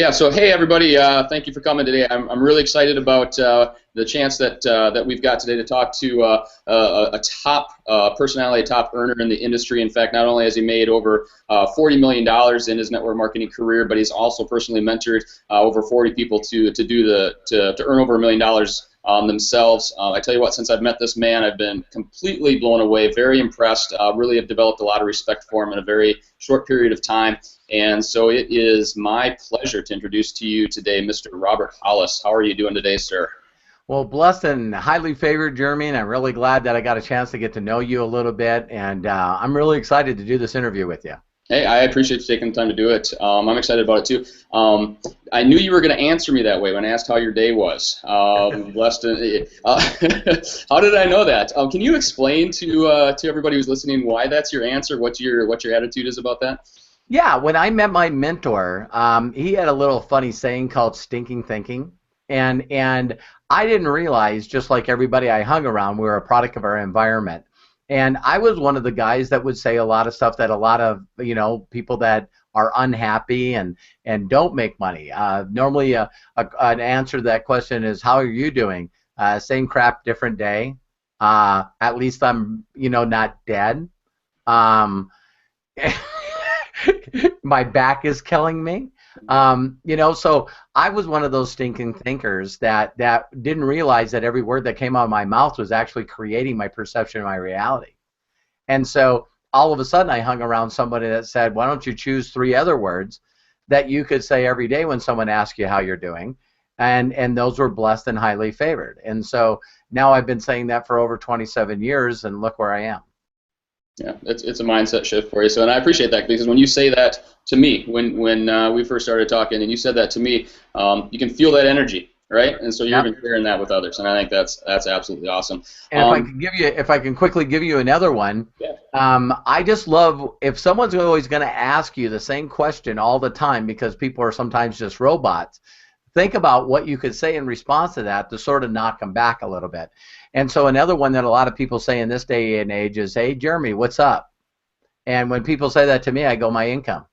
Yeah, so hey everybody, thank you for coming today. I'm really excited about the chance that we've got today to talk to a top personality, a top earner in the industry. In fact, not only has he made over $40 million in his network marketing career, but he's also personally mentored over 40 people to earn over $1 million themselves. I tell you what, since I've met this man, I've been completely blown away, very impressed, really have developed a lot of respect for him in a very short period of time. And so it is my pleasure to introduce to you today Mr. Robert Hollis. How are you doing today, sir? Well, blessed and highly favored, Jeremy, and I'm really glad that I got a chance to get to know you a little bit, and I'm really excited to do this interview with you. Hey, I appreciate you taking the time to do it. I'm excited about it too. I knew you were going to answer me that way when I asked how your day was. Blessed. How did I know that? Can you explain to everybody who's listening why that's your answer? What your attitude is about that? Yeah, when I met my mentor, he had a little funny saying called stinking thinking, and I didn't realize, just like everybody I hung around, we were a product of our environment. And I was one of the guys that would say a lot of stuff that a lot of people that are unhappy and don't make money. Normally, an answer to that question is, "How are you doing?" Same crap, different day. At least I'm not dead. Um, my back is killing me. So I was one of those stinking thinkers that didn't realize that every word that came out of my mouth was actually creating my perception of my reality. And so all of a sudden I hung around somebody that said, why don't you choose 3 other words that you could say every day when someone asks you how you're doing? And those were blessed and highly favored. And so now I've been saying that for over 27 years, and look where I am. Yeah, it's a mindset shift for you. So, and I appreciate that, because when you say that to me, when we first started talking, and you said that to me, you can feel that energy, right? And so you're even sharing that with others, and I think that's absolutely awesome. And if I can quickly give you another one, yeah. I just love if someone's always going to ask you the same question all the time, because people are sometimes just robots. Think about what you could say in response to that to sort of knock them back a little bit. And so another one that a lot of people say in this day and age is, "Hey, Jeremy, what's up?" And when people say that to me, I go, "My income."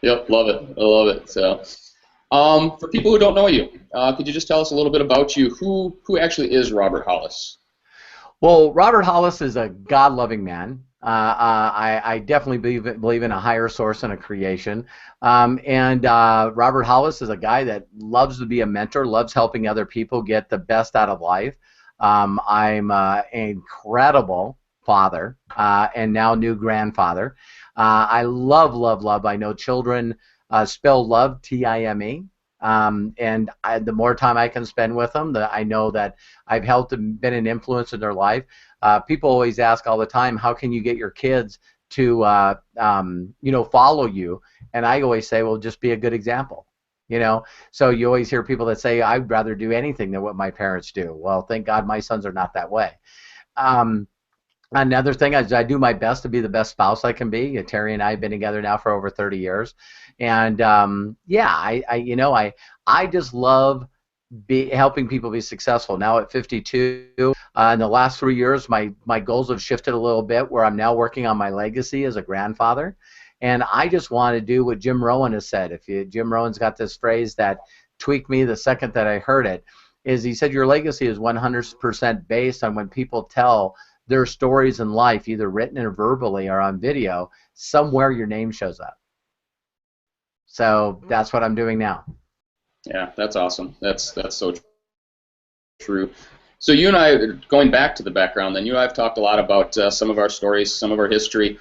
Yep, love it. I love it. So, for people who don't know you, could you just tell us a little bit about you? Who actually is Robert Hollis? Well, Robert Hollis is a God-loving man. I definitely believe in a higher source and a creation. Robert Hollis is a guy that loves to be a mentor, loves helping other people get the best out of life. I'm an incredible father and now new grandfather. I love, love, love. I know children spell love T-I-M-E. The more time I can spend with them, I know that I've helped and been an influence in their life. People always ask all the time, how can you get your kids to follow you? And I always say, well, just be a good example. So you always hear people that say, I'd rather do anything than what my parents do. Well, thank God my sons are not that way. Another thing is I do my best to be the best spouse I can be. Terry and I have been together now for over 30 years. And I just love helping people be successful. Now at 52, in the last 3 years, my goals have shifted a little bit, where I'm now working on my legacy as a grandfather. And I just want to do what Jim Rohn has said. Jim Rohn's got this phrase that tweaked me the second that I heard it, is he said, your legacy is 100% based on when people tell their stories in life, either written or verbally or on video, somewhere your name shows up. So that's what I'm doing now. Yeah, that's awesome. That's so true. So you and I, going back to the background, then you and I have talked a lot about some of our stories, some of our history.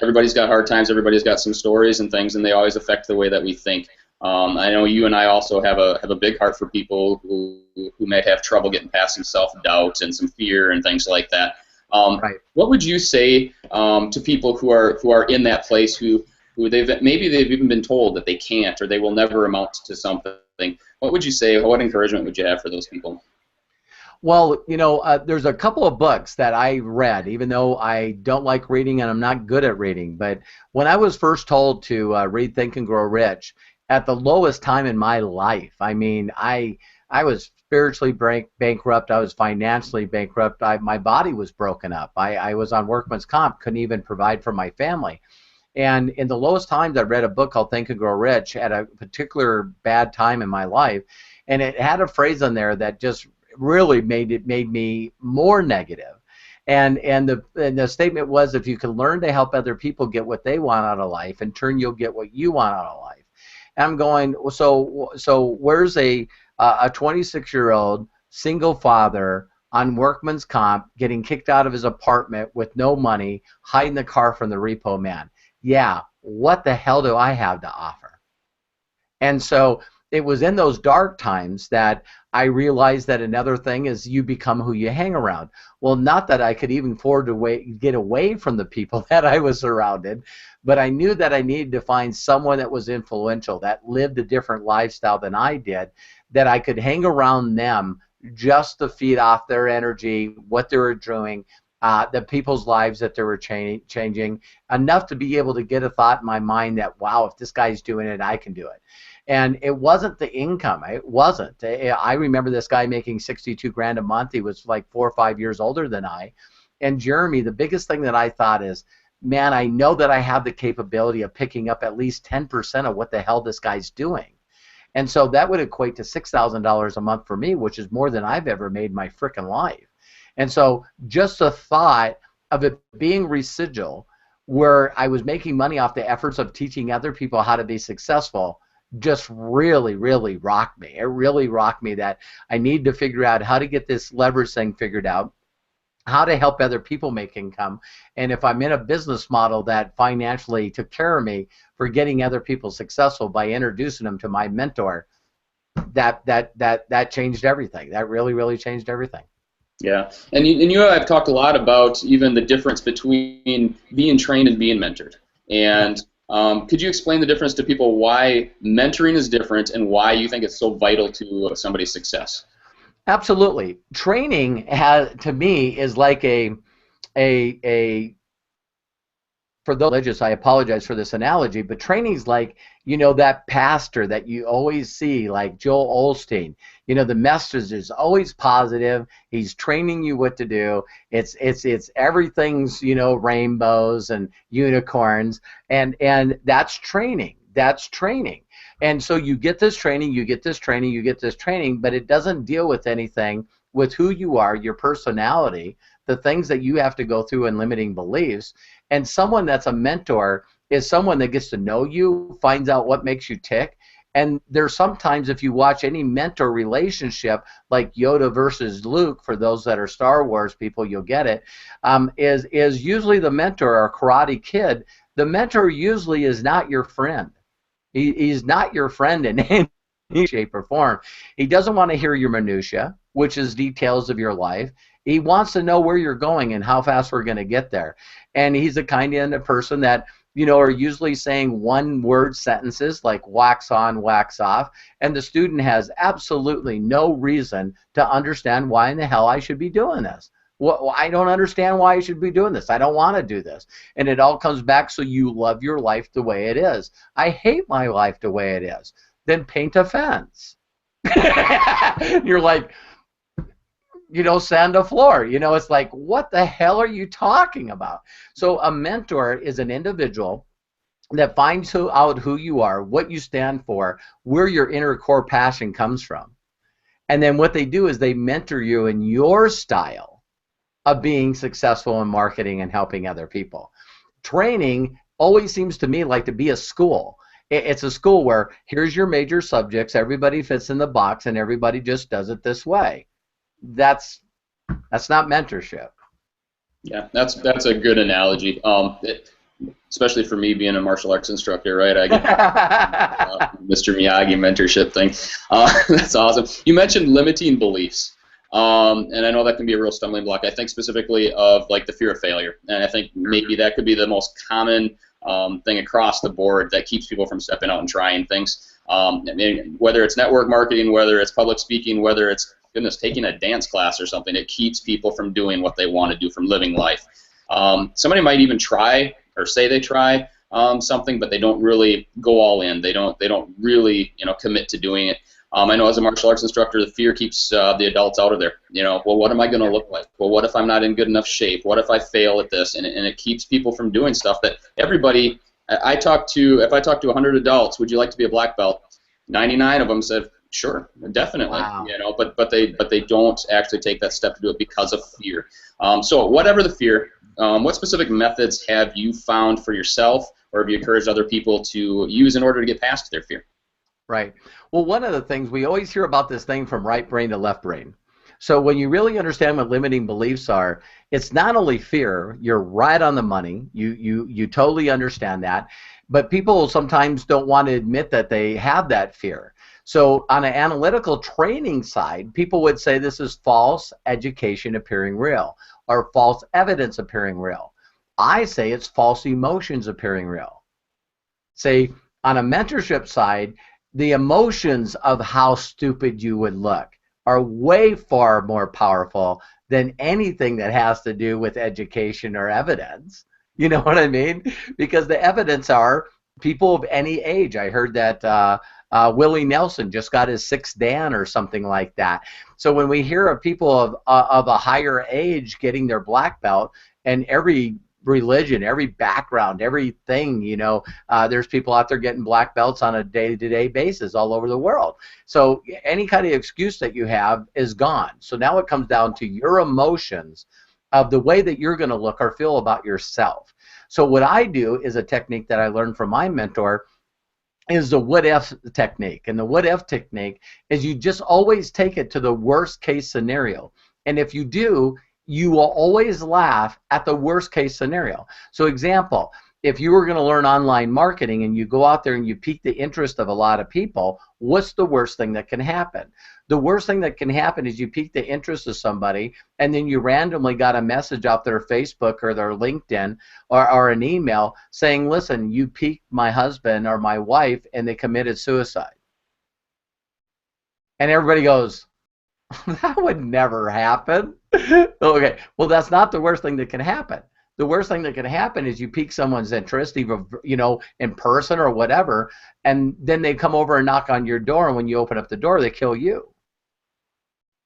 Everybody's got hard times, everybody's got some stories and things, and they always affect the way that we think. I know you and I also have a big heart for people who might have trouble getting past some self-doubt and some fear and things like that. Right. What would you say to people who are in that place, who maybe they've even been told that they can't or they will never amount to something? What would you say? What encouragement would you have for those people? Well, there's a couple of books that I read, even though I don't like reading and I'm not good at reading. But when I was first told to read Think and Grow Rich, at the lowest time in my life, I mean, I was spiritually bankrupt. I was financially bankrupt. My body was broken up. I was on workman's comp, couldn't even provide for my family. And in the lowest times, I read a book called Think and Grow Rich at a particular bad time in my life, and it had a phrase in there that just really made me more negative. And the statement was, if you can learn to help other people get what they want out of life, in turn you'll get what you want out of life. And I'm going, so where's a 26-year-old single father on workman's comp getting kicked out of his apartment with no money, hiding the car from the repo man? Yeah, what the hell do I have to offer? And so it was in those dark times that I realized that another thing is you become who you hang around. Well, not that I could even afford to get away from the people that I was surrounded, but I knew that I needed to find someone that was influential, that lived a different lifestyle than I did, that I could hang around them just to feed off their energy, what they were doing, the people's lives that they were changing, enough to be able to get a thought in my mind that, wow, if this guy's doing it, I can do it. And it wasn't the income. It wasn't. I remember this guy making 62 grand a month. He was like 4 or 5 years older than I. And Jeremy, the biggest thing that I thought is, man, I know that I have the capability of picking up at least 10% of what the hell this guy's doing. And so that would equate to $6,000 a month for me, which is more than I've ever made in my frickin' life. And so just the thought of it being residual, where I was making money off the efforts of teaching other people how to be successful, just really, really rocked me. It really rocked me that I need to figure out how to get this leverage thing figured out, how to help other people make income, and if I'm in a business model that financially took care of me for getting other people successful by introducing them to my mentor, that changed everything. That really, really changed everything. Yeah, and you have talked a lot about even the difference between being trained and being mentored. And could you explain the difference to people, why mentoring is different and why you think it's so vital to somebody's success? Absolutely. Training to me is like a for those religious, I apologize for this analogy, but training's like, that pastor that you always see, like Joel Osteen. The message is always positive. He's training you what to do. It's everything's, rainbows and unicorns, and that's training. That's training. And so you get this training, you get this training, you get this training, but it doesn't deal with anything with who you are, your personality, the things that you have to go through, and limiting beliefs. And someone that's a mentor is someone that gets to know you, finds out what makes you tick. And there's sometimes, if you watch any mentor relationship, like Yoda versus Luke, for those that are Star Wars people, you'll get it, is usually the mentor, or Karate Kid, the mentor usually is not your friend. He's not your friend in any shape or form. He doesn't want to hear your minutia, which is details of your life. He wants to know where you're going and how fast we're going to get there. And he's the kind of person that, are usually saying one-word sentences like wax on, wax off, and the student has absolutely no reason to understand why in the hell I should be doing this. Well, I don't understand why I should be doing this. I don't want to do this. And it all comes back, so you love your life the way it is. I hate my life the way it is. Then paint a fence. You're like, sand a floor. It's like, what the hell are you talking about? So a mentor is an individual that finds out who you are, what you stand for, where your inner core passion comes from. And then what they do is they mentor you in your style of being successful in marketing and helping other people. Training always seems to me like to be a school. It's a school where here's your major subjects, everybody fits in the box, and everybody just does it this way. That's not mentorship. Yeah, that's a good analogy. Especially for me being a martial arts instructor, right? I get Mr. Miyagi mentorship thing. That's awesome. You mentioned limiting beliefs. And I know that can be a real stumbling block. I think specifically of like the fear of failure, and I think maybe that could be the most common thing across the board that keeps people from stepping out and trying things. Whether it's network marketing, whether it's public speaking, whether it's taking a dance class or something, it keeps people from doing what they want to do, from living life. Somebody might even try or say they try something, but they don't really go all in. They don't really commit to doing it. I know as a martial arts instructor, the fear keeps the adults out of there. Well, what am I going to look like? Well, what if I'm not in good enough shape? What if I fail at this? And it keeps people from doing stuff that everybody If I talk to 100 adults, would you like to be a black belt? 99 of them said, sure, definitely. Wow. But they don't actually take that step to do it because of fear. So whatever the fear, what specific methods have you found for yourself, or have you encouraged other people to use in order to get past their fear? Right. Well, one of the things we always hear about this thing from right brain to left brain. So when you really understand what limiting beliefs are, it's not only fear, you're right on the money. You totally understand that. But people sometimes don't want to admit that they have that fear. So on an analytical training side, people would say this is false education appearing real or false evidence appearing real. I say it's false emotions appearing real. Say on a mentorship side, the emotions of how stupid you would look are way far more powerful than anything that has to do with education or evidence. You know what I mean? Because the evidence are people of any age. I heard that Willie Nelson just got his 6th Dan or something like that. So when we hear of people of a higher age getting their black belt, and every religion, every background, everything, there's people out there getting black belts on a day-to-day basis all over the world. So any kind of excuse that you have is gone. So now it comes down to your emotions of the way that you're going to look or feel about yourself. So what I do is a technique that I learned from my mentor is the what if technique. And the what if technique is you just always take it to the worst case scenario. And if you do, you will always laugh at the worst case scenario. So example, if you were going to learn online marketing and you go out there and you pique the interest of a lot of people, what's the worst thing that can happen? The worst thing that can happen is you pique the interest of somebody and then you randomly got a message off their Facebook or their LinkedIn or an email saying, listen, you piqued my husband or my wife and they committed suicide. And everybody goes, that would never happen. Okay, well, that's not the worst thing that can happen. The worst thing that can happen is you pique someone's interest, either in person or whatever, and then they come over and knock on your door, and when you open up the door, they kill you.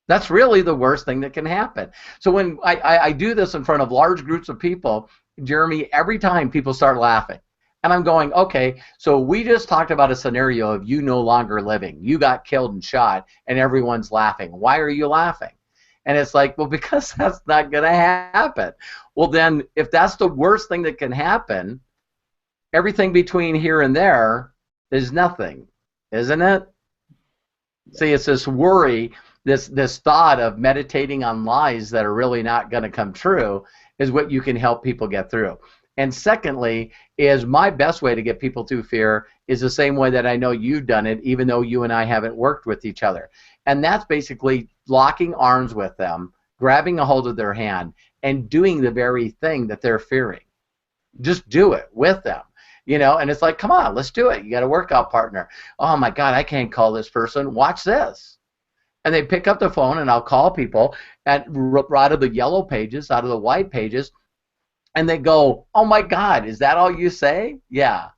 That's really the worst thing that can happen. So when I do this in front of large groups of people, Jeremy, every time people start laughing. And I'm going, okay, so we just talked about a scenario of you no longer living. You got killed and shot, and everyone's laughing. Why are you laughing? And it's like, well, because that's not going to happen. Well, then, if that's the worst thing that can happen, everything between here and there is nothing, isn't it? See, it's this worry, this thought of meditating on lies that are really not going to come true is what you can help people get through. And secondly, is my best way to get people through fear is the same way that I know you've done it, even though you and I haven't worked with each other. And that's basically locking arms with them, grabbing a hold of their hand, and doing the very thing that they're fearing. Just do it with them. And it's like, come on, let's do it. You got a workout partner. Oh my God, I can't call this person. Watch this. And they pick up the phone, and I'll call people out of the yellow pages, out of the white pages, and they go, oh my God, is that all you say? Yeah.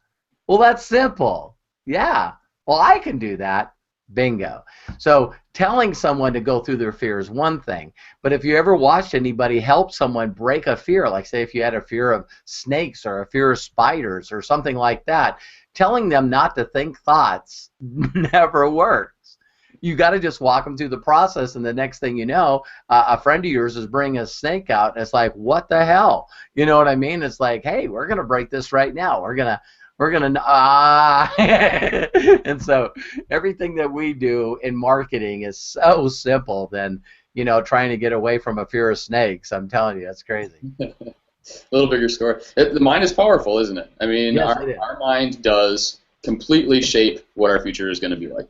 Well, that's simple. Yeah. Well, I can do that. Bingo. So telling someone to go through their fear is one thing, but if you ever watched anybody help someone break a fear, like say if you had a fear of snakes or a fear of spiders or something like that, telling them not to think thoughts never works. You got to just walk them through the process, and the next thing you know, a friend of yours is bringing a snake out, and it's like, what the hell? You know what I mean? It's like, hey, we're gonna break this right now. We're gonna and so everything that we do in marketing is so simple than trying to get away from a fear of snakes. I'm telling you, that's crazy. A little bigger story. The mind is powerful, isn't it? I mean, yes, our mind does completely shape what our future is going to be like.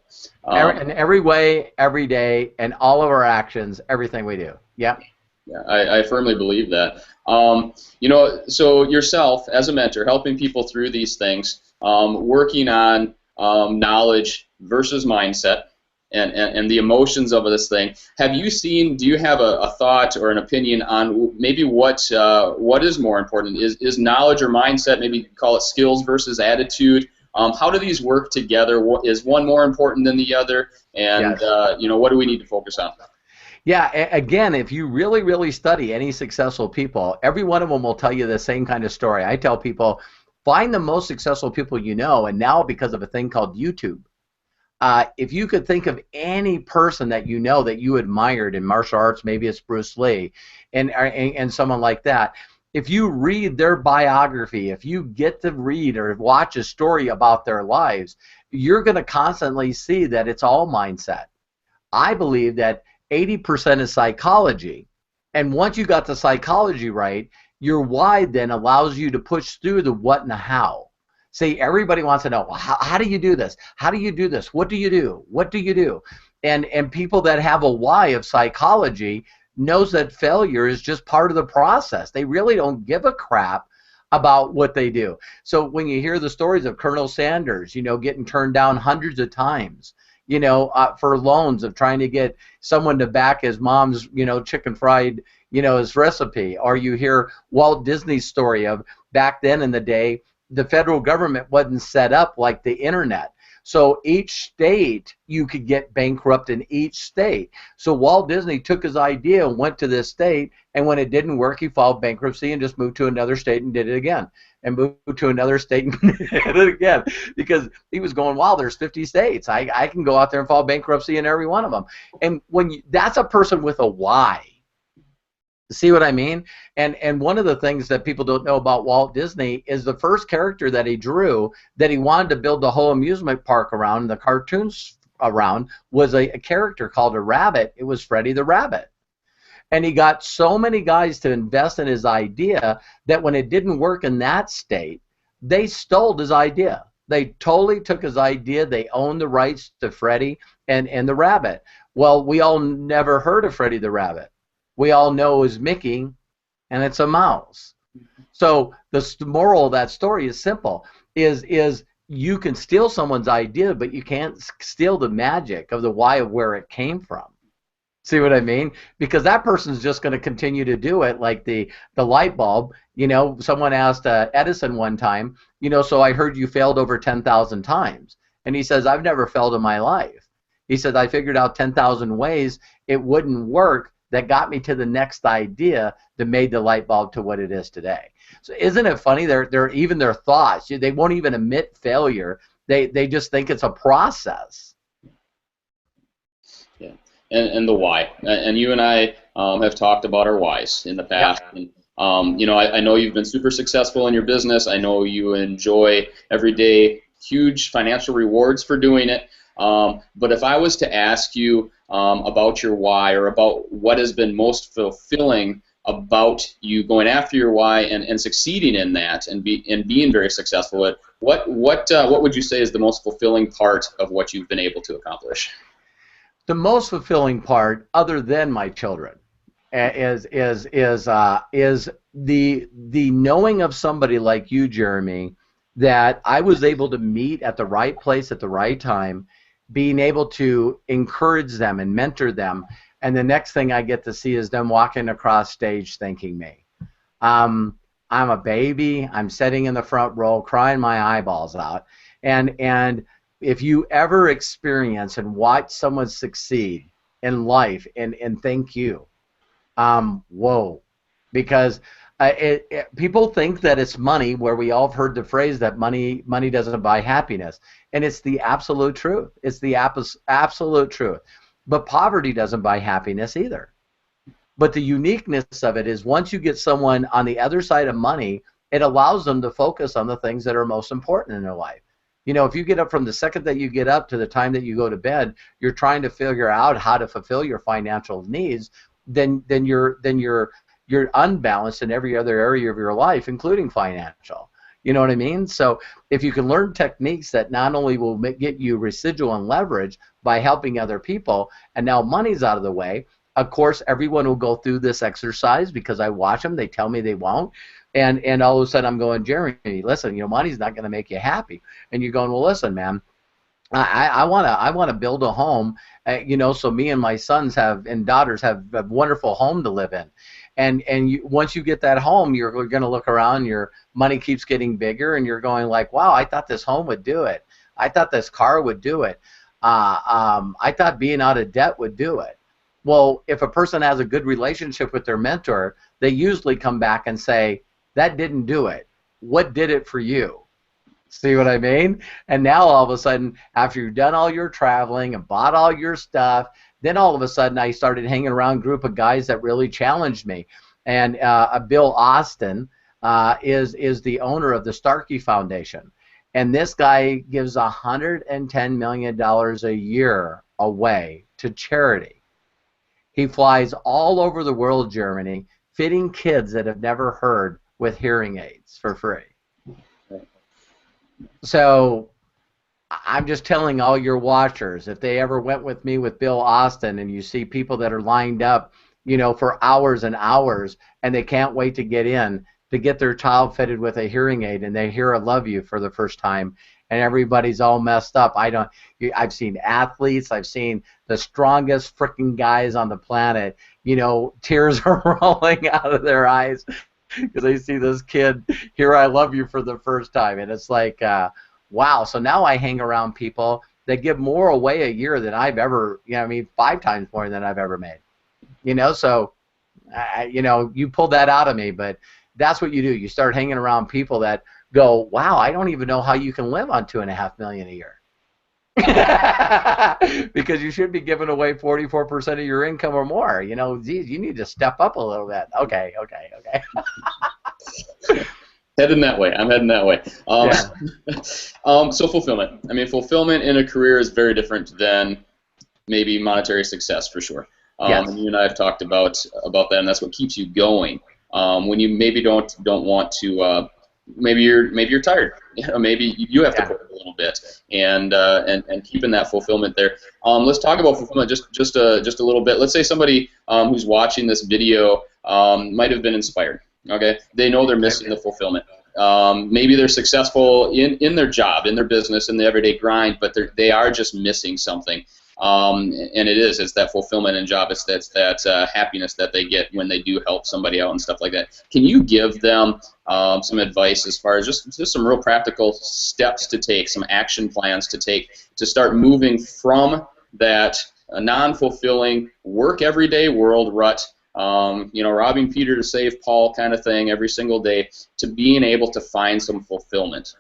In every way, every day, and all of our actions, everything we do. Yeah. Yeah, I firmly believe that. So yourself as a mentor, helping people through these things, working on knowledge versus mindset, and the emotions of this thing. Do you have a thought or an opinion on maybe what is more important? Is knowledge or mindset, maybe call it skills versus attitude? How do these work together? Is one more important than the other? And yes. What do we need to focus on? Yeah, again, if you really, really study any successful people, every one of them will tell you the same kind of story. I tell people, Find the most successful people you know, and now because of a thing called YouTube, if you could think of any person that you know that you admired in martial arts, maybe it's Bruce Lee, and someone like that. If you read their biography, if you get to read or watch a story about their lives, you're going to constantly see that it's all mindset. I believe that 80% is psychology. And once you got the psychology right, your why then allows you to push through the what and the how. See, everybody wants to know, well, how do you do this? How do you do this? What do you do? What do you do? And people that have a why of psychology knows that failure is just part of the process. They really don't give a crap about what they do. So when you hear the stories of Colonel Sanders, getting turned down hundreds of times, for loans of trying to get someone to back his mom's, chicken fried, his recipe, or you hear Walt Disney's story of back then in the day, the federal government wasn't set up like the internet. So each state, you could get bankrupt in each state. So Walt Disney took his idea and went to this state, and when it didn't work, he filed bankruptcy and just moved to another state and did it again, and moved to another state and did it again, because he was going, wow, there's 50 states. I can go out there and file bankruptcy in every one of them. And that's a person with a why. See what I mean? And one of the things that people don't know about Walt Disney is the first character that he drew that he wanted to build the whole amusement park around, the cartoons around, was a character called a rabbit. It was Freddie the Rabbit. And he got so many guys to invest in his idea that when it didn't work in that state, they stole his idea. They totally took his idea. They owned the rights to Freddie and the Rabbit. Well, we all never heard of Freddie the Rabbit. We all know is Mickey, and it's a mouse. So the moral of that story is simple: is you can steal someone's idea, but you can't steal the magic of the why of where it came from. See what I mean? Because that person's just going to continue to do it, like the light bulb. Someone asked Edison one time, so I heard you failed over 10,000 times, and he says, I've never failed in my life. He said, I figured out 10,000 ways it wouldn't work that got me to the next idea that made the light bulb to what it is today. So isn't it funny? They're even their thoughts, they won't even admit failure. They just think it's a process. Yeah, and the why. And you and I have talked about our whys in the past. Yeah. And, I know you've been super successful in your business. I know you enjoy every day huge financial rewards for doing it. But if I was to ask you about your why, or about what has been most fulfilling about you going after your why and succeeding in that and being very successful at, what would you say is the most fulfilling part of what you've been able to accomplish? The most fulfilling part, other than my children, is the knowing of somebody like you, Jeremy, that I was able to meet at the right place at the right time, being able to encourage them and mentor them, and the next thing I get to see is them walking across stage thanking me. I'm a baby. I'm sitting in the front row crying my eyeballs out. And if you ever experience and watch someone succeed in life and thank you, whoa. Because people think that it's money, where we all have heard the phrase that money doesn't buy happiness. And it's the absolute truth. It's the absolute truth. But poverty doesn't buy happiness either. But the uniqueness of it is once you get someone on the other side of money, it allows them to focus on the things that are most important in their life. If you get up from the second that you get up to the time that you go to bed, you're trying to figure out how to fulfill your financial needs, then you're unbalanced in every other area of your life, including financial. You know what I mean? So if you can learn techniques that not only will get you residual and leverage by helping other people, and now money's out of the way, of course, everyone will go through this exercise because I watch them. They tell me they won't. And all of a sudden I'm going, Jeremy, listen, money's not going to make you happy. And you're going, well, listen, man, I want to build a home, so me and my sons and daughters have a wonderful home to live in. And once you get that home, you're going to look around, your money keeps getting bigger, and you're going like, wow, I thought this home would do it. I thought this car would do it. I thought being out of debt would do it. Well, if a person has a good relationship with their mentor, they usually come back and say, that didn't do it. what did it for you? See what I mean? And now all of a sudden, after you've done all your traveling and bought all your stuff, then all of a sudden I started hanging around a group of guys that really challenged me. And Bill Austin is the owner of the Starkey Foundation. And this guy gives $110 million a year away to charity. He flies all over the world, Germany, fitting kids that have never heard with hearing aids for free. So I'm just telling all your watchers, if they ever went with me with Bill Austin and you see people that are lined up, you know, for hours and hours and they can't wait to get in to get their child fitted with a hearing aid and they hear I love you for the first time and everybody's all messed up. I've seen athletes, I've seen the strongest freaking guys on the planet, you know, tears are rolling out of their eyes because they see this kid hear I love you for the first time. And it's like, wow. So now I hang around people that give more away a year than I've ever, you know, I mean, 5 times more than I've ever made. You know, so, you know, you pulled that out of me, but that's what you do. You start hanging around people that go, wow, I don't even know how you can live on $2.5 million a year. Because you should be giving away 44% of your income or more. You know, geez, you need to step up a little bit. Okay. Heading that way. I'm heading that way. So fulfillment. I mean, fulfillment in a career is very different than maybe monetary success for sure. Yes. And you and I have talked about that, and that's what keeps you going. When you maybe don't want to, maybe you're tired. You know, maybe you have to put a little bit, and keeping that fulfillment there. Let's talk about fulfillment just a little bit. Let's say somebody who's watching this video might have been inspired. Okay, they know they're missing the fulfillment. Maybe they're successful in their job, in their business, in the everyday grind, but they are just missing something. And it's that fulfillment in job. It's that happiness that they get when they do help somebody out and stuff like that. Can you give them some advice as far as just some real practical steps to take, some action plans to take to start moving from that non-fulfilling work everyday world rut, you know, robbing Peter to save Paul kind of thing every single day, to being able to find some fulfillment?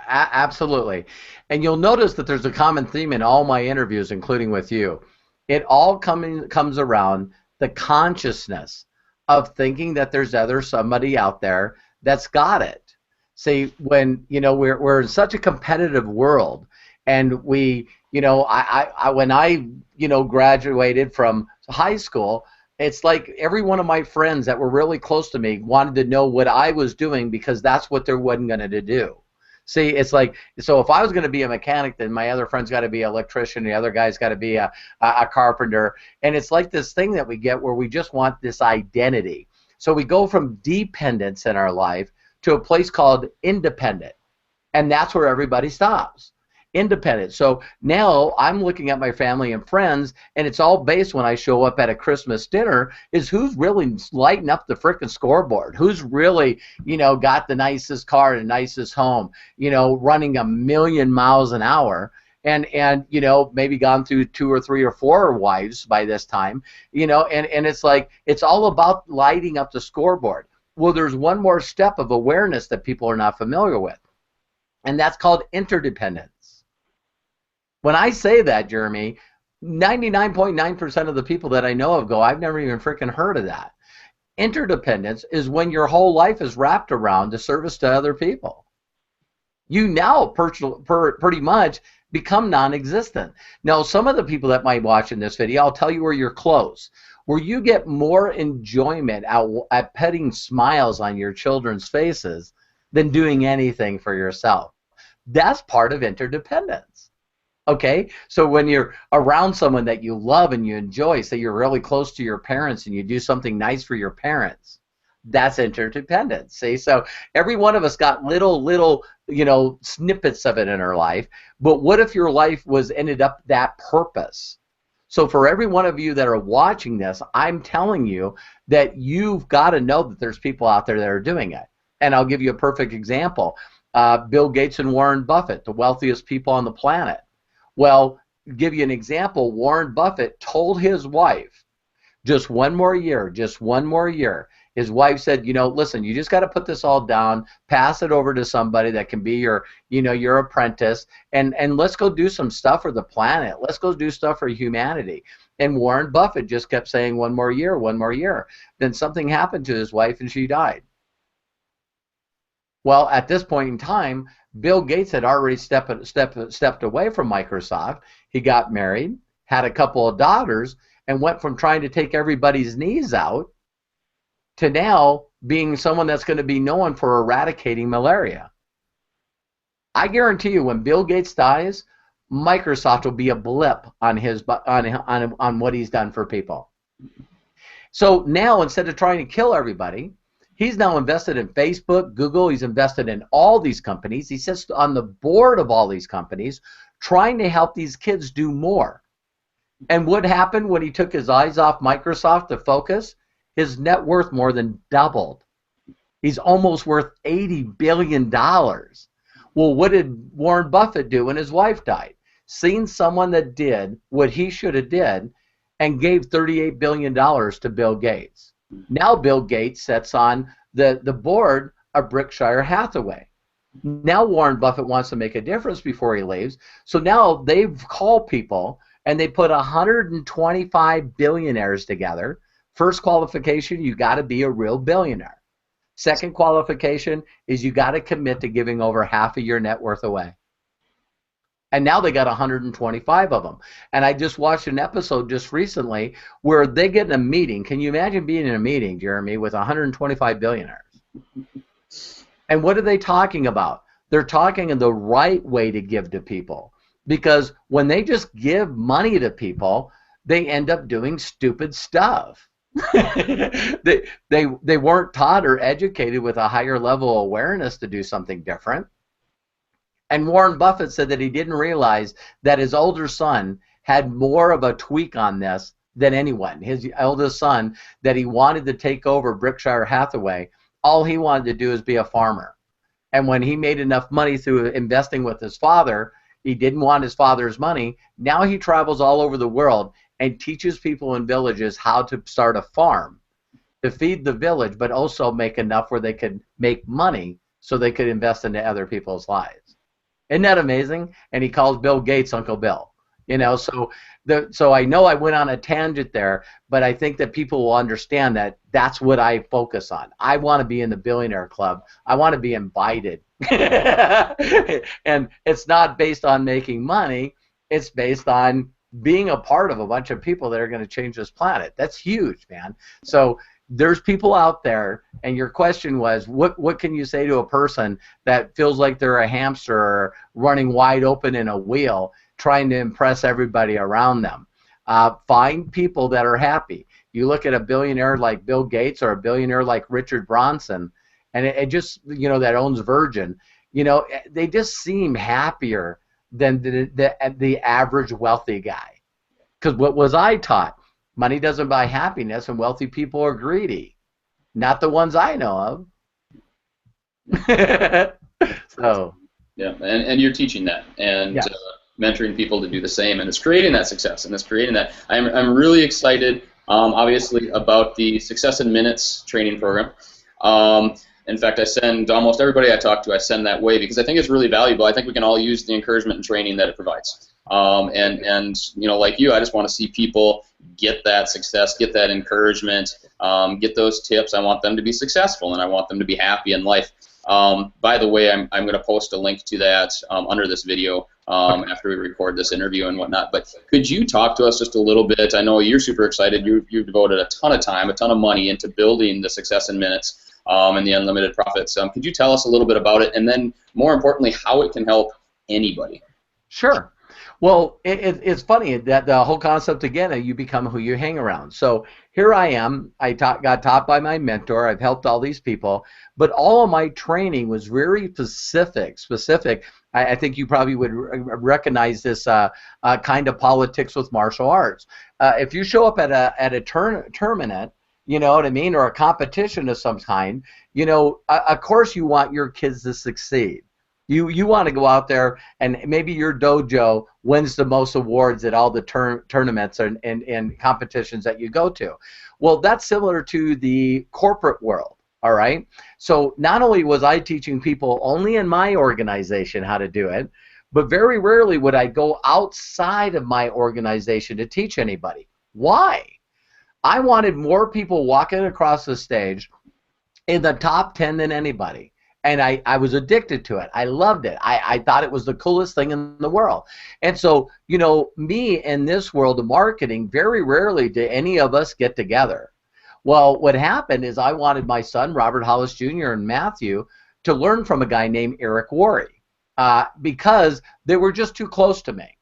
Absolutely. And you'll notice that there's a common theme in all my interviews, including with you. It all comes around the consciousness of thinking that there's somebody out there that's got it. See, when, you know, we're in such a competitive world, and we, you know, when I, you know, graduated from high school, it's like every one of my friends that were really close to me wanted to know what I was doing because that's what they wasn't going to do. See, it's like, so if I was going to be a mechanic, then my other friend's got to be an electrician, the other guy's got to be a carpenter, and it's like this thing that we get where we just want this identity. So we go from dependence in our life to a place called independent, and that's where everybody stops. Independent. So now I'm looking at my family and friends, and it's all based when I show up at a Christmas dinner is who's really lighting up the frickin' scoreboard, who's really, you know, got the nicest car and nicest home, you know, running 1,000,000 miles an hour, and you know, maybe gone through 2 or 3 or 4 wives by this time, you know, and it's like it's all about lighting up the scoreboard. Well, there's one more step of awareness that people are not familiar with, and that's called interdependence. When I say that, Jeremy, 99.9% of the people that I know of go, I've never even freaking heard of that. Interdependence is when your whole life is wrapped around the service to other people. You now pretty much become non-existent. Now, some of the people that might watch in this video, I'll tell you where you're close, where you get more enjoyment at petting smiles on your children's faces than doing anything for yourself. That's part of interdependence. Okay, so when you're around someone that you love and you enjoy, say you're really close to your parents and you do something nice for your parents, that's interdependence. See, so every one of us got little, you know, snippets of it in our life. But what if your life ended up that purpose? So for every one of you that are watching this, I'm telling you that you've got to know that there's people out there that are doing it. And I'll give you a perfect example. Bill Gates and Warren Buffett, the wealthiest people on the planet. Well, give you an example, Warren Buffett told his wife, just one more year, his wife said, listen, you just got to put this all down, pass it over to somebody that can be your apprentice, and let's go do some stuff for the planet. Let's go do stuff for humanity. And Warren Buffett just kept saying, one more year, one more year. Then something happened to his wife and she died. Well, at this point in time, Bill Gates had already stepped away from Microsoft. He got married, had a couple of daughters, and went from trying to take everybody's knees out to now being someone that's going to be known for eradicating malaria. I guarantee you, when Bill Gates dies, Microsoft will be a blip on what he's done for people. So now, instead of trying to kill everybody, he's now invested in Facebook, Google. He's invested in all these companies. He sits on the board of all these companies, trying to help these kids do more. And what happened when he took his eyes off Microsoft to focus? His net worth more than doubled. He's almost worth $80 billion. Well, what did Warren Buffett do when his wife died? Seen someone that did what he should have did and gave $38 billion to Bill Gates. Now Bill Gates sits on the board of Berkshire Hathaway. Now Warren Buffett wants to make a difference before he leaves. So now they've called people and they put 125 billionaires together. First qualification, you got to be a real billionaire. Second qualification is you got to commit to giving over half of your net worth away. And now they got 125 of them. And I just watched an episode just recently where they get in a meeting. Can you imagine being in a meeting, Jeremy, with 125 billionaires? And what are they talking about? They're talking in the right way to give to people. Because when they just give money to people, they end up doing stupid stuff. they weren't taught or educated with a higher level of awareness to do something different. And Warren Buffett said that he didn't realize that his older son had more of a tweak on this than anyone. His eldest son, that he wanted to take over Berkshire Hathaway, all he wanted to do is be a farmer. And when he made enough money through investing with his father, he didn't want his father's money. Now he travels all over the world and teaches people in villages how to start a farm to feed the village, but also make enough where they could make money so they could invest into other people's lives. Isn't that amazing? And he calls Bill Gates Uncle Bill. So I know I went on a tangent there, but I think that people will understand that that's what I focus on. I want to be in the billionaire club. I want to be invited. And it's not based on making money. It's based on being a part of a bunch of people that are going to change this planet. That's huge, man. So there's people out there, and your question was, what can you say to a person that feels like they're a hamster or running wide open in a wheel trying to impress everybody around them? Find people that are happy. You look at a billionaire like Bill Gates or a billionaire like Richard Branson, and it just, that owns Virgin, they just seem happier than the average wealthy guy. Because what was I taught? Money doesn't buy happiness, and wealthy people are greedy. Not the ones I know of. So. Yeah, and you're teaching that, and yeah. Mentoring people to do the same, and it's creating that success, and it's creating that. I'm really excited, obviously, about the Success in Minutes training program. In fact, I send almost everybody I talk to, I send that way because I think it's really valuable. I think we can all use the encouragement and training that it provides. And like you, I just want to see people get that success, get that encouragement, get those tips. I want them to be successful, and I want them to be happy in life. By the way, I'm going to post a link to that under this video after we record this interview and whatnot. But could you talk to us just a little bit? I know you're super excited. You've devoted a ton of time, a ton of money into building the Success in Minutes and the Unlimited Profits. Could you tell us a little bit about it, and then more importantly, how it can help anybody? Sure. Well, it's funny that the whole concept, again, you become who you hang around. So here I am. I got taught by my mentor. I've helped all these people. But all of my training was very specific. I think you probably would recognize this kind of politics with martial arts. If you show up at a tournament, you know what I mean, or a competition of some kind, of course you want your kids to succeed. You want to go out there and maybe your dojo wins the most awards at all the tournaments and competitions that you go to. Well, that's similar to the corporate world. All right. So not only was I teaching people only in my organization how to do it, but very rarely would I go outside of my organization to teach anybody. Why? I wanted more people walking across the stage in the top 10 than anybody. And I was addicted to it. I loved it. I thought it was the coolest thing in the world. And so, you know, me in this world of marketing, very rarely do any of us get together. Well, what happened is I wanted my son, Robert Hollis Jr. and Matthew, to learn from a guy named Eric Worre because they were just too close to me.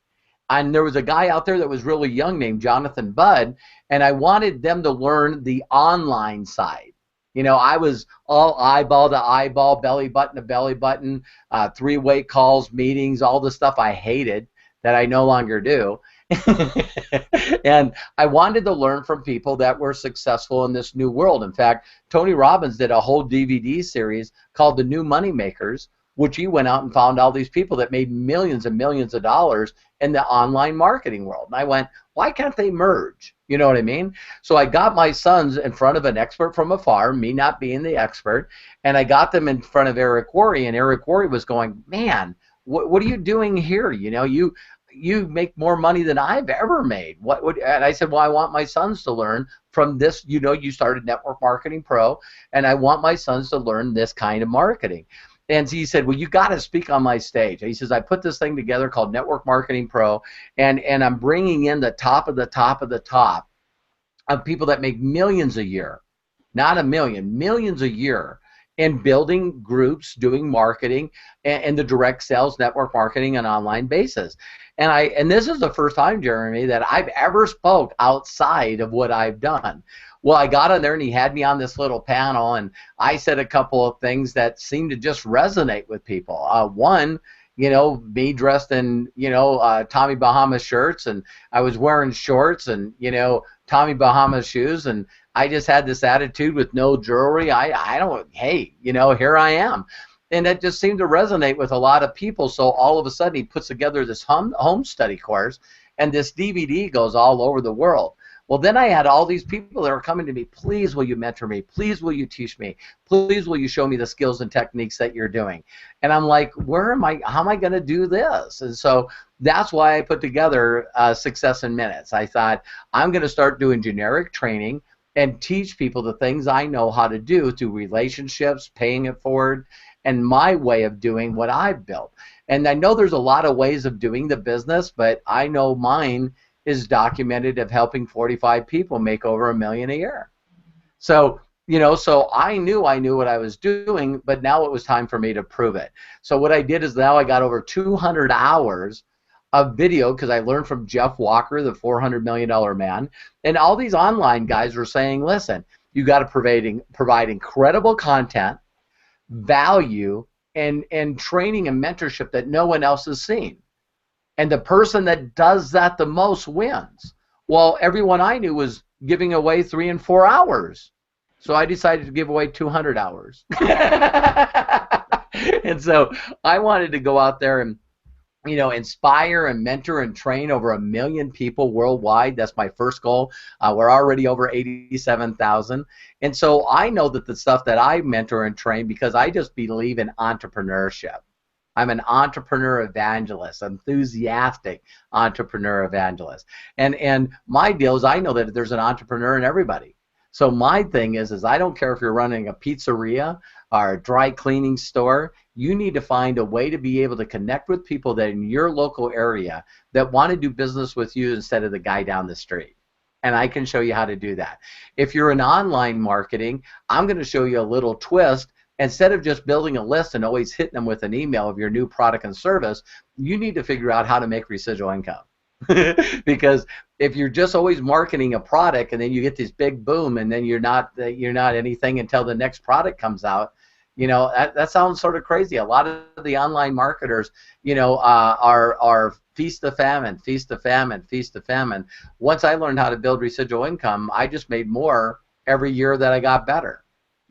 And there was a guy out there that was really young named Jonathan Budd, and I wanted them to learn the online side. You know, I was all eyeball to eyeball, belly button to belly button, three-way calls, meetings, all the stuff I hated that I no longer do. And I wanted to learn from people that were successful in this new world. In fact, Tony Robbins did a whole DVD series called The New Money Makers, which he went out and found all these people that made millions and millions of dollars in the online marketing world. And I went, why can't they merge? You know what I mean? So I got my sons in front of an expert from afar, me not being the expert, and I got them in front of Eric Worre, and Eric Worre was going, man, what are you doing here? You know, you make more money than I've ever made. And I said, well, I want my sons to learn from this. You know, you started Network Marketing Pro, and I want my sons to learn this kind of marketing. And he said, well, you got to speak on my stage. He says, I put this thing together called Network Marketing Pro, and I'm bringing in the top of the top of the top of people that make millions a year, not a million, millions a year, in building groups, doing marketing, and the direct sales, network marketing, and online basis. And this is the first time, Jeremy, that I've ever spoke outside of what I've done. Well, I got on there, and he had me on this little panel, and I said a couple of things that seemed to just resonate with people. One, you know, me dressed in, you know, Tommy Bahama shirts, and I was wearing shorts and, you know, Tommy Bahama shoes, and I just had this attitude with no jewelry. Hey, you know, here I am. And that just seemed to resonate with a lot of people. So all of a sudden he puts together this home study course, and this DVD goes all over the world. Well, then I had all these people that were coming to me, please will you mentor me? Please will you teach me? Please will you show me the skills and techniques that you're doing? And I'm like, how am I going to do this? And so that's why I put together Success in Minutes. I thought, I'm going to start doing generic training and teach people the things I know how to do through relationships, paying it forward, and my way of doing what I've built. And I know there's a lot of ways of doing the business, but I know mine is documented of helping 45 people make over $1 million a year. So, you know, so I knew what I was doing, but now it was time for me to prove it. So what I did is now I got over 200 hours of video because I learned from Jeff Walker, the $400 million man, and all these online guys were saying, listen, you got to provide incredible content, value, and training and mentorship that no one else has seen. And the person that does that the most wins. Well, everyone I knew was giving away 3 and 4 hours. So I decided to give away 200 hours. And so I wanted to go out there and, you know, inspire and mentor and train over 1 million people worldwide. That's my first goal. We're already over 87,000. And so I know that the stuff that I mentor and train, because I just believe in entrepreneurship. I'm an entrepreneur evangelist, enthusiastic entrepreneur evangelist. And my deal is I know that there's an entrepreneur in everybody. So my thing is I don't care if you're running a pizzeria or a dry cleaning store, you need to find a way to be able to connect with people that in your local area that want to do business with you instead of the guy down the street. And I can show you how to do that. If you're in online marketing, I'm going to show you a little twist. Instead of just building a list and always hitting them with an email of your new product and service, you need to figure out how to make residual income. Because if you're just always marketing a product and then you get this big boom and then you're not anything until the next product comes out, you know, that sounds sort of crazy. A lot of the online marketers, you know, are feast to famine, feast to famine, feast to famine. Once I learned how to build residual income, I just made more every year that I got better.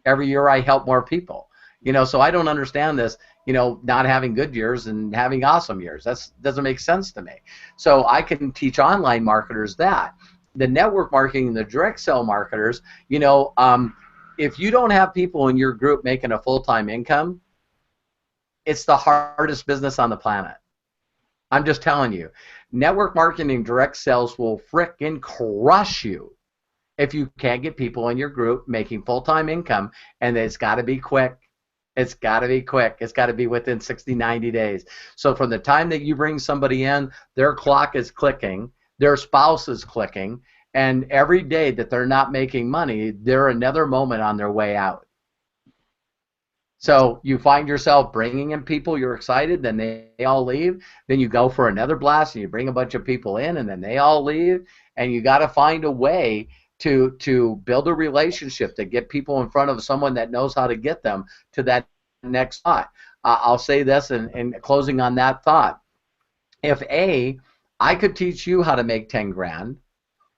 Every year I help more people. You know, so I don't understand this. not having good years and having awesome years. That doesn't make sense to me. So I can teach online marketers that. The network marketing, the direct sell marketers, if you don't have people in your group making a full-time income, it's the hardest business on the planet. I'm just telling you. Network marketing, direct sales will frickin' crush you if you can't get people in your group making full-time income, and it's got to be quick. It's got to be quick. It's got to be within 60, 90 days. So from the time that you bring somebody in, their clock is clicking, their spouse is clicking, and every day that they're not making money, they're another moment on their way out. So you find yourself bringing in people, you're excited, then they all leave. Then you go for another blast and you bring a bunch of people in, and then they all leave. And you got to find a way to build a relationship, to get people in front of someone that knows how to get them to that next spot. I'll say this in closing on that thought. If I could teach you how to make 10 grand,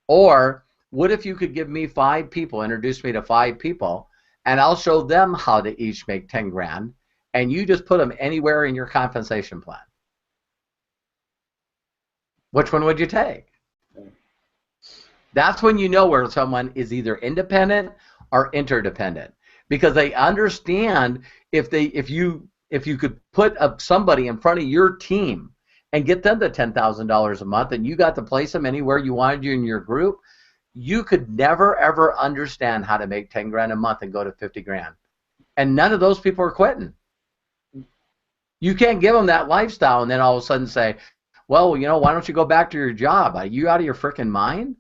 or what if you could give me 5 people, introduce me to 5 people, and I'll show them how to each make 10 grand, and you just put them anywhere in your compensation plan? Which one would you take? That's when you know where someone is either independent or interdependent, because they understand if you could put somebody in front of your team and get them to $10,000 a month, and you got to place them anywhere you wanted you in your group, you could never ever understand how to make 10 grand a month and go to 50 grand. And none of those people are quitting. You can't give them that lifestyle and then all of a sudden say, well, why don't you go back to your job? Are you out of your freaking mind?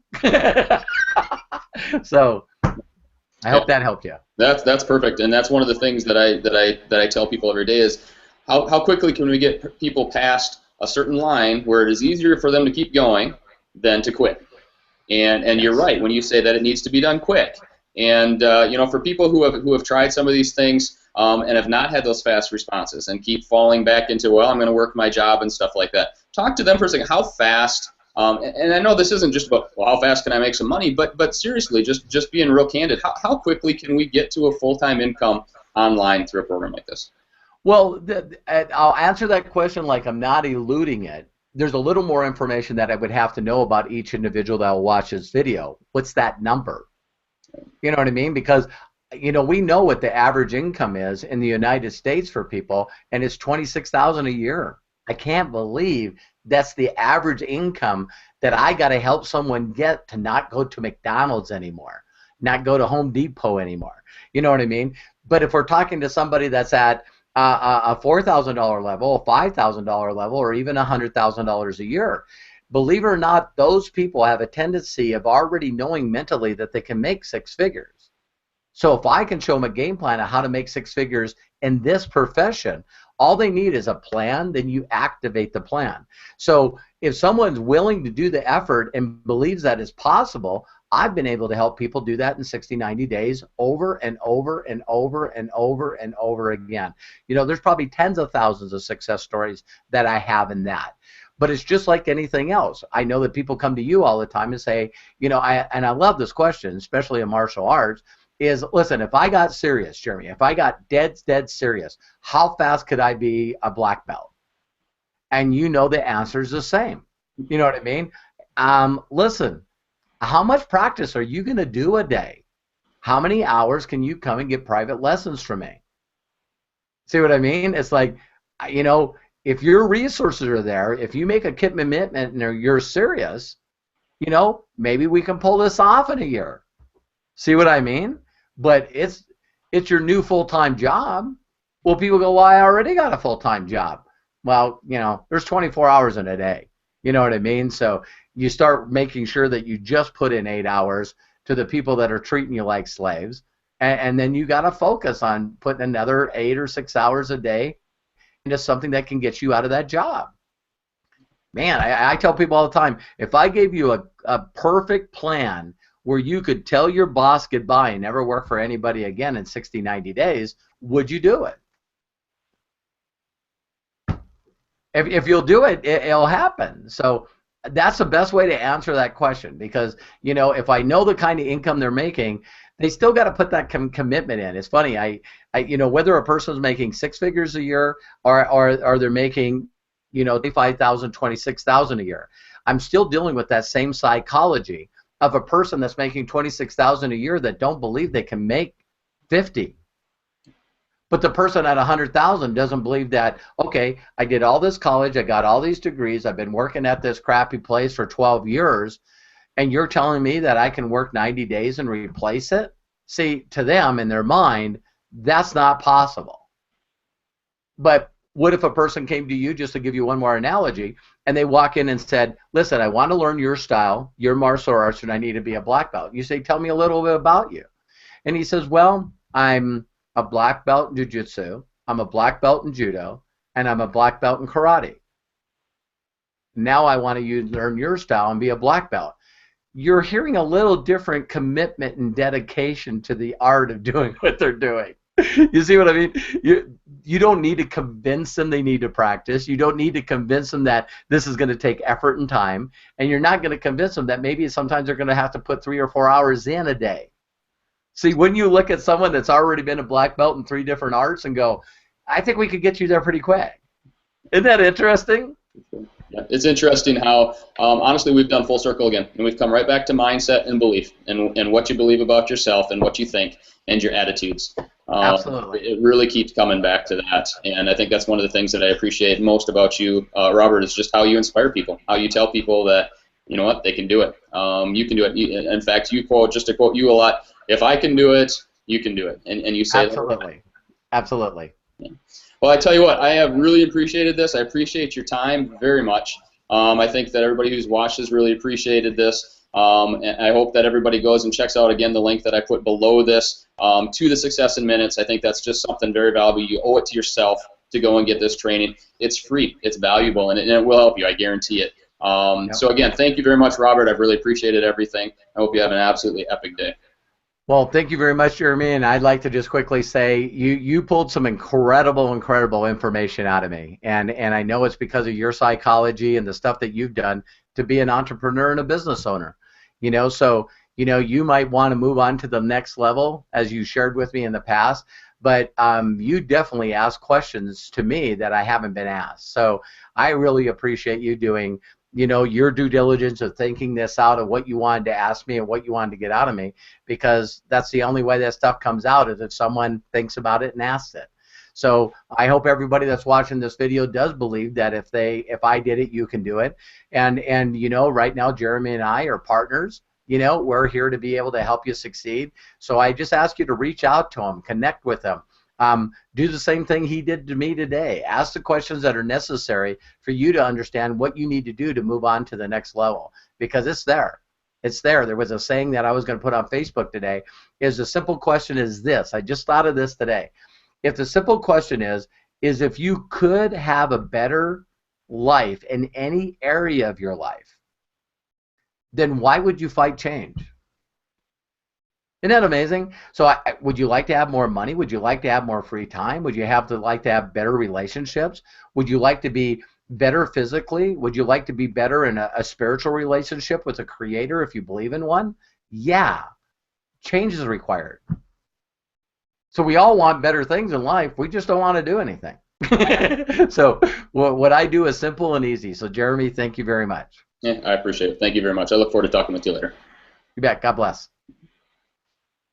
So I hope that helped you. That's perfect, and that's one of the things that I tell people every day is how quickly can we get people past a certain line where it is easier for them to keep going than to quit. And you're right when you say that it needs to be done quick. And for people who have tried some of these things and have not had those fast responses and keep falling back into, well, I'm going to work my job and stuff like that. Talk to them for a second. How fast? And I know this isn't just about, well, how fast can I make some money, but seriously, just being real candid, how quickly can we get to a full-time income online through a program like this? Well, I'll answer that question like I'm not eluding it. There's a little more information that I would have to know about each individual that will watch this video. What's that number? You know what I mean? Because we know what the average income is in the United States for people, and it's $26,000 a year. I can't believe that's the average income that I got to help someone get to not go to McDonald's anymore, not go to Home Depot anymore. You know what I mean? But if we're talking to somebody that's at a $4,000 level, a $5,000 level, or even $100,000 a year, believe it or not, those people have a tendency of already knowing mentally that they can make 6 figures. So if I can show them a game plan of how to make 6 figures in this profession, all they need is a plan, then you activate the plan. So if someone's willing to do the effort and believes that it's possible, I've been able to help people do that in 60, 90 days over and over and over and over and over again. There's probably tens of thousands of success stories that I have in that. But it's just like anything else. I know that people come to you all the time and say, I love this question, especially in martial arts, is, listen, if I got serious, Jeremy, if I got dead serious, how fast could I be a black belt? And the answer is the same. You know what I mean? Listen, how much practice are you going to do a day? How many hours can you come and get private lessons from me? See what I mean? It's like, if your resources are there, if you make a commitment and you're serious, maybe we can pull this off in a year. See what I mean? But it's your new full-time job. Well, people go, well, I already got a full-time job. Well, there's 24 hours in a day. You know what I mean? So you start making sure that you just put in 8 hours to the people that are treating you like slaves, and then you got to focus on putting another 8 or 6 hours a day into something that can get you out of that job. Man, I tell people all the time, if I gave you a perfect plan where you could tell your boss goodbye and never work for anybody again in 60, 90 days, would you do it? If you'll do it, it'll happen. So that's the best way to answer that question, because if I know the kind of income they're making, they still got to put that commitment in. It's funny, you know, whether a person's making 6 figures a year or they're making, you know, 25,000, 26,000 a year, I'm still dealing with that same psychology of a person that's making 26,000 a year that don't believe they can make 50. But the person at 100,000 doesn't believe that, okay, I did all this college, I got all these degrees, I've been working at this crappy place for 12 years, and you're telling me that I can work 90 days and replace it? See, to them, in their mind, that's not possible. But what if a person came to you, just to give you one more analogy, and they walk in and said, listen, I want to learn your style, your martial arts, and I need to be a black belt. You say, tell me a little bit about you. And he says, well, I'm a black belt in jiu-jitsu, I'm a black belt in judo, and I'm a black belt in karate. Now I want to learn your style and be a black belt. You're hearing a little different commitment and dedication to the art of doing what they're doing. You see what I mean? You don't need to convince them they need to practice. You don't need to convince them that this is going to take effort and time. And you're not going to convince them that maybe sometimes they're going to have to put 3 or 4 hours in a day. See, when you look at someone that's already been a black belt in 3 different arts and go, I think we could get you there pretty quick. Isn't that interesting? Yeah, it's interesting how, honestly, we've done full circle again, and we've come right back to mindset and belief, and what you believe about yourself and what you think and your attitudes. Absolutely. It really keeps coming back to that, and I think that's one of the things that I appreciate most about you, Robert, is just how you inspire people, how you tell people that, you know what, they can do it. You can do it. In fact, you quote, just to quote you a lot, if I can do it, you can do it, and you say absolutely. That. Absolutely. Yeah. Well, I tell you what, I have really appreciated this. I appreciate your time very much. I think that everybody who's watched has really appreciated this. And I hope that everybody goes and checks out, again, the link that I put below this to the Success in Minutes. I think that's just something very valuable. You owe it to yourself to go and get this training. It's free. It's valuable, and it will help you. I guarantee it. Yep. So, again, thank you very much, Robert. I've really appreciated everything. I hope you have an absolutely epic day. Well, thank you very much, Jeremy, and I'd like to just quickly say you pulled some incredible information out of me, and I know it's because of your psychology and the stuff that you've done to be an entrepreneur and a business owner. You know, so you might want to move on to the next level, as you shared with me in the past, but you definitely asked questions to me that I haven't been asked. So I really appreciate you doing your due diligence of thinking this out of what you wanted to ask me and what you wanted to get out of me, because that's the only way that stuff comes out, is if someone thinks about it and asks it. So I hope everybody that's watching this video does believe that if I did it, you can do it. And right now Jeremy and I are partners. We're here to be able to help you succeed. So I just ask you to reach out to him, connect with him. Do the same thing he did to me today. Ask the questions that are necessary for you to understand what you need to do to move on to the next level, because it's there. It's there. There was a saying that I was going to put on Facebook today. The simple question is this. I just thought of this today. If the simple question is if you could have a better life in any area of your life, then why would you fight change? Isn't that amazing? So would you like to have more money? Would you like to have more free time? Would you like to have better relationships? Would you like to be better physically? Would you like to be better in a spiritual relationship with a creator if you believe in one? Yeah. Change is required. So we all want better things in life. We just don't want to do anything. So what I do is simple and easy. So Jeremy, thank you very much. Yeah, I appreciate it. Thank you very much. I look forward to talking with you later. You bet. God bless.